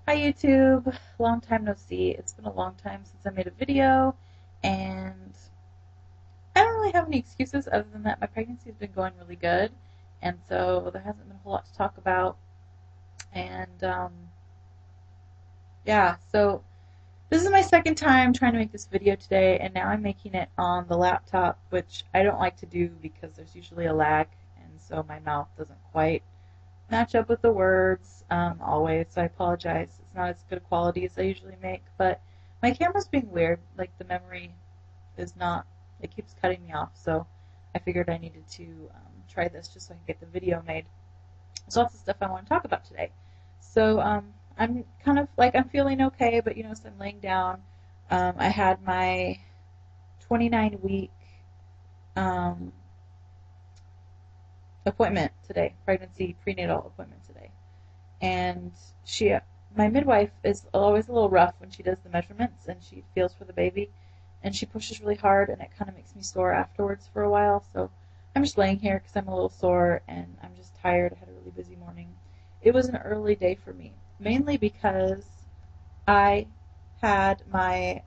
Hi YouTube, long time no see. It's been a long time since I made a video, and I don't really have any excuses other than that my pregnancy has been going really good, and so there hasn't been a whole lot to talk about. And yeah, so this is my second time trying to make this video today, and now I'm making it on the laptop, which I don't like to do because there's usually a lag, and so my mouth doesn't quite match up with the words always, so I apologize. It's not as good a quality as I usually make, but my camera's being weird. Like, the memory is not, it keeps cutting me off, so I figured I needed to try this just so I can get the video made. There's lots of stuff I want to talk about today. So I'm kind of, like, I'm feeling okay, but, so I'm laying down. I had my 29-week appointment today, pregnancy prenatal appointment today. And my midwife is always a little rough when she does the measurements and she feels for the baby, and she pushes really hard, and it kind of makes me sore afterwards for a while. So I'm just laying here because I'm a little sore and I'm just tired. I had a really busy morning. It was an early day for me, mainly because I had my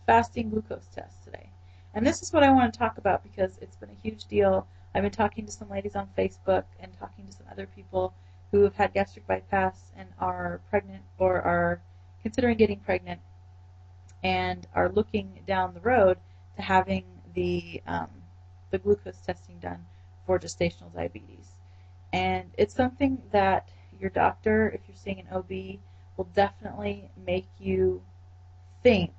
fasting glucose test today. And this is what I want to talk about because it's been a huge deal. I've been talking to some ladies on Facebook and talking to some other people who have had gastric bypass and are pregnant or are considering getting pregnant and are looking down the road to having the glucose testing done for gestational diabetes. And it's something that your doctor, if you're seeing an OB, will definitely make you think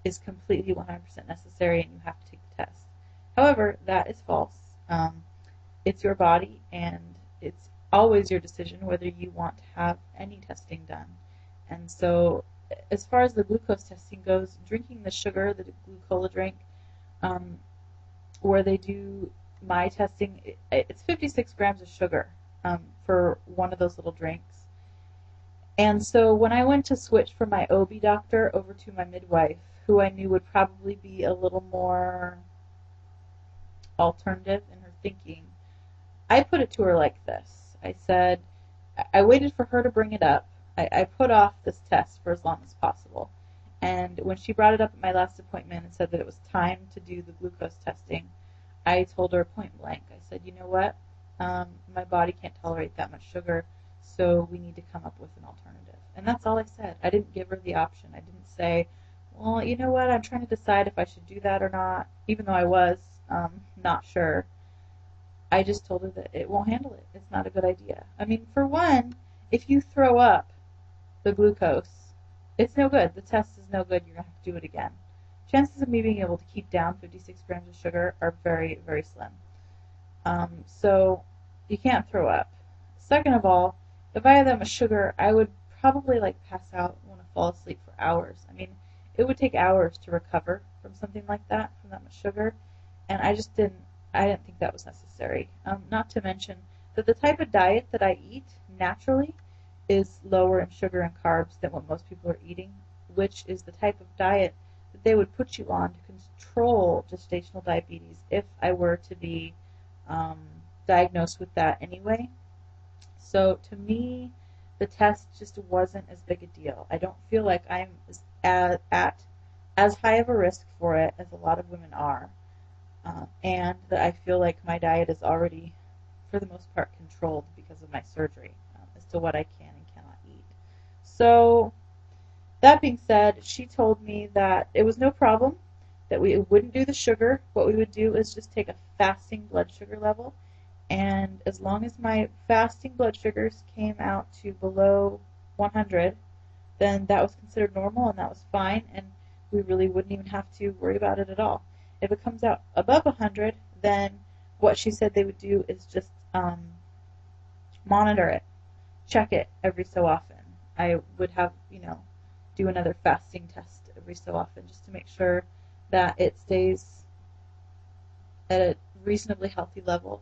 is completely 100% necessary and you have to take the test. However, that is false. It's your body, and it's always your decision whether you want to have any testing done. And so, as far as the glucose testing goes, drinking the sugar, the glucola drink, where they do my testing, it's 56 grams of sugar for one of those little drinks. And so when I went to switch from my OB doctor over to my midwife, who I knew would probably be a little more alternative in her thinking, I put it to her like this. I said, I waited for her to bring it up. I put off this test for as long as possible. And when she brought it up at my last appointment and said that it was time to do the glucose testing, I told her point blank. I said, you know what? My body can't tolerate that much sugar, so we need to come up with an alternative. And that's all I said. I didn't give her the option. I didn't say, well, you know what? I'm trying to decide if I should do that or not, even though I was not sure. I just told her that it won't handle it. It's not a good idea. I mean, for one, if you throw up the glucose, it's no good. The test is no good. You're going to have to do it again. Chances of me being able to keep down 56 grams of sugar are very, very slim. So you can't throw up. Second of all, if I had that much sugar, I would probably pass out and want to fall asleep for hours. I mean, it would take hours to recover from something like that, from that much sugar, and I didn't think that was necessary. Not to mention that the type of diet that I eat naturally is lower in sugar and carbs than what most people are eating, which is the type of diet that they would put you on to control gestational diabetes if I were to be diagnosed with that anyway. So to me, the test just wasn't as big a deal. I don't feel like I'm at as high of a risk for it as a lot of women are, and that I feel like my diet is already, for the most part, controlled because of my surgery as to what I can and cannot eat. So that being said, she told me that it was no problem, that we wouldn't do the sugar. What we would do is just take a fasting blood sugar level, and as long as my fasting blood sugars came out to below 100, then that was considered normal and that was fine, and we really wouldn't even have to worry about it at all. If it comes out above 100, then what she said they would do is just monitor it, check it every so often. I would have, do another fasting test every so often just to make sure that it stays at a reasonably healthy level.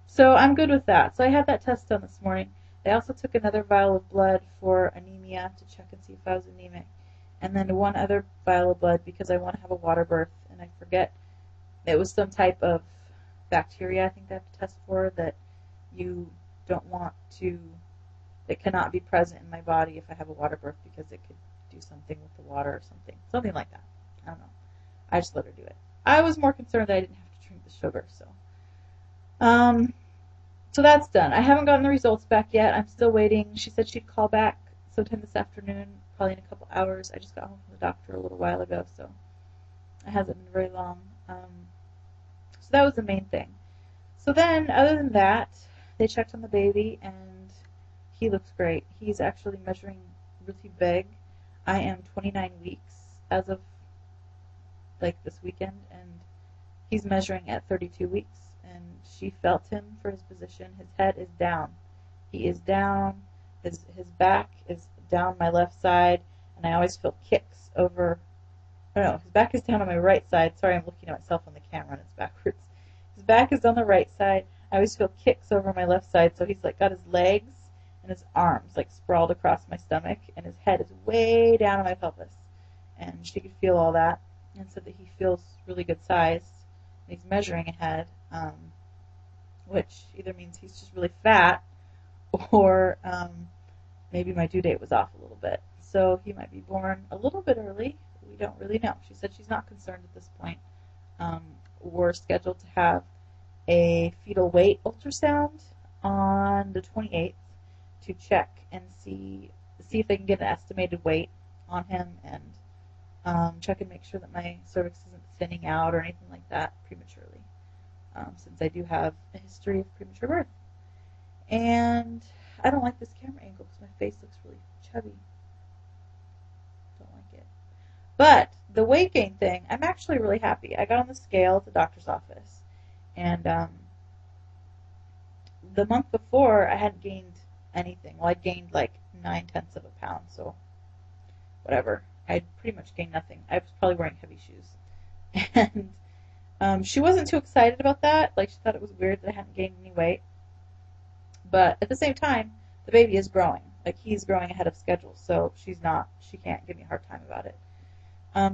So I'm good with that. So I had that test done this morning. They also took another vial of blood for anemia to check and see if I was anemic. And then one other vial of blood because I want to have a water birth. And I forget, it was some type of bacteria I think they have to test for that you don't want to that cannot be present in my body if I have a water birth because it could do something with the water or something like that. I don't know. I just let her do it. I was more concerned that I didn't have to drink the sugar, so that's done. I haven't gotten the results back yet. I'm still waiting. She said she'd call back sometime this afternoon, probably in a couple hours. I just got home from the doctor a little while ago, so it hasn't been very long. So that was the main thing. So then, other than that, they checked on the baby, and he looks great. He's actually measuring really big. I am 29 weeks as of like this weekend, and he's measuring at 32 weeks. And she felt him for his position. His head is down. He is down. His back is down my left side, and I always feel kicks over. Oh no, his back is down on my right side. Sorry, I'm looking at myself on the camera and it's backwards. His back is on the right side. I always feel kicks over my left side, so he's like got his legs and his arms like sprawled across my stomach, and his head is way down on my pelvis. And she could feel all that, and said that he feels really good size. And he's measuring ahead, which either means he's just really fat, or maybe my due date was off a little bit. So he might be born a little bit early. We don't really know. She said she's not concerned at this point. We're scheduled to have a fetal weight ultrasound on the 28th to check and see if they can get an estimated weight on him, and check and make sure that my cervix isn't thinning out or anything like that prematurely, since I do have a history of premature birth. And I don't like this camera angle because my face looks really chubby. Don't like it. But the weight gain thing, I'm actually really happy. I got on the scale at the doctor's office, and the month before I hadn't gained anything. Well, I'd gained like 9/10 of a pound, so whatever. I'd pretty much gained nothing. I was probably wearing heavy shoes. And she wasn't too excited about that. Like, she thought it was weird that I hadn't gained any weight. But at the same time, the baby is growing. Like, he's growing ahead of schedule, so she can't give me a hard time about it.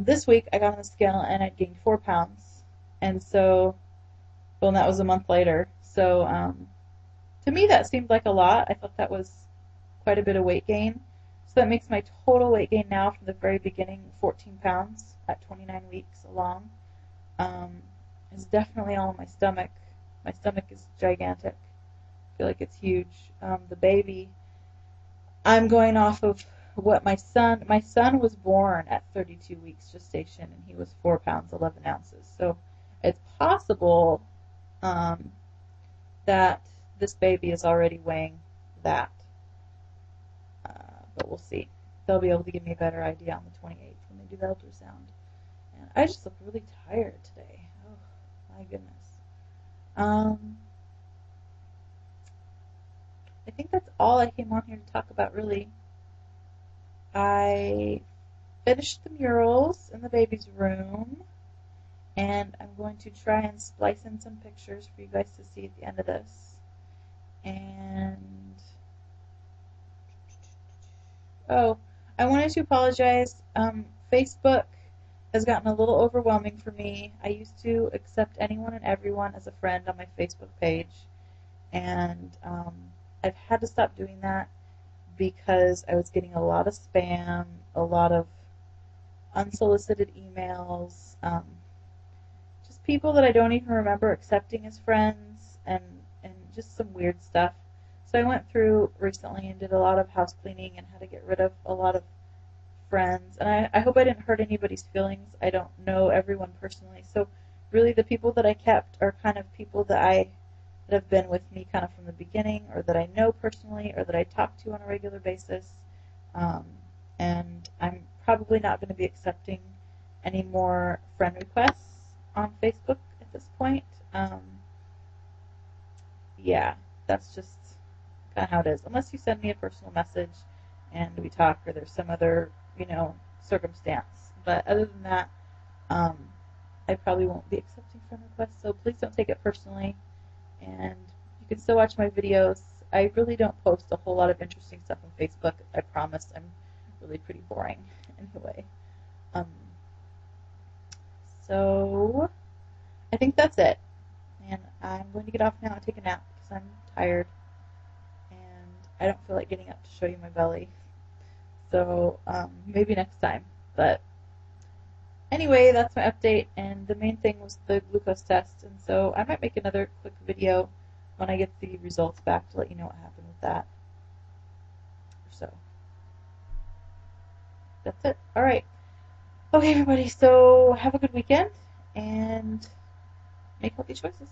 This week, I got on the scale, and I'd gained 4 pounds. And so, well, and that was a month later. So, to me, that seemed like a lot. I thought that was quite a bit of weight gain. So that makes my total weight gain now from the very beginning 14 pounds at 29 weeks along. It's definitely all in my stomach. My stomach is gigantic. I feel like it's huge. The baby, I'm going off of what my son was born at 32 weeks gestation, and he was 4 pounds 11 ounces. So it's possible that this baby is already weighing that. But we'll see. They'll be able to give me a better idea on the 28th when they do the ultrasound. And I just look really tired today. Oh, my goodness. I think that's all I came on here to talk about, really. I finished the murals in the baby's room, and I'm going to try and splice in some pictures for you guys to see at the end of this. And oh, I wanted to apologize. Facebook has gotten a little overwhelming for me. I used to accept anyone and everyone as a friend on my Facebook page, and I've had to stop doing that because I was getting a lot of spam, a lot of unsolicited emails, just people that I don't even remember accepting as friends, and just some weird stuff. So I went through recently and did a lot of house cleaning and had to get rid of a lot of friends. And I hope I didn't hurt anybody's feelings. I don't know everyone personally. So really the people that I kept are kind of people that have been with me kind of from the beginning, or that I know personally, or that I talk to on a regular basis. And I'm probably not going to be accepting any more friend requests on Facebook at this point. Yeah, that's just kind of how it is. Unless you send me a personal message and we talk, or there's some other, circumstance. But other than that, I probably won't be accepting friend requests, so please don't take it personally. And you can still watch my videos. I really don't post a whole lot of interesting stuff on Facebook. I promise. I'm really pretty boring anyway. So I think that's it. And I'm going to get off now and take a nap because I'm tired. And I don't feel like getting up to show you my belly. So maybe next time. But anyway, that's my update, and the main thing was the glucose test. And so I might make another quick video when I get the results back to let you know what happened with that. So that's it. All right. Okay, everybody. So have a good weekend and make healthy choices.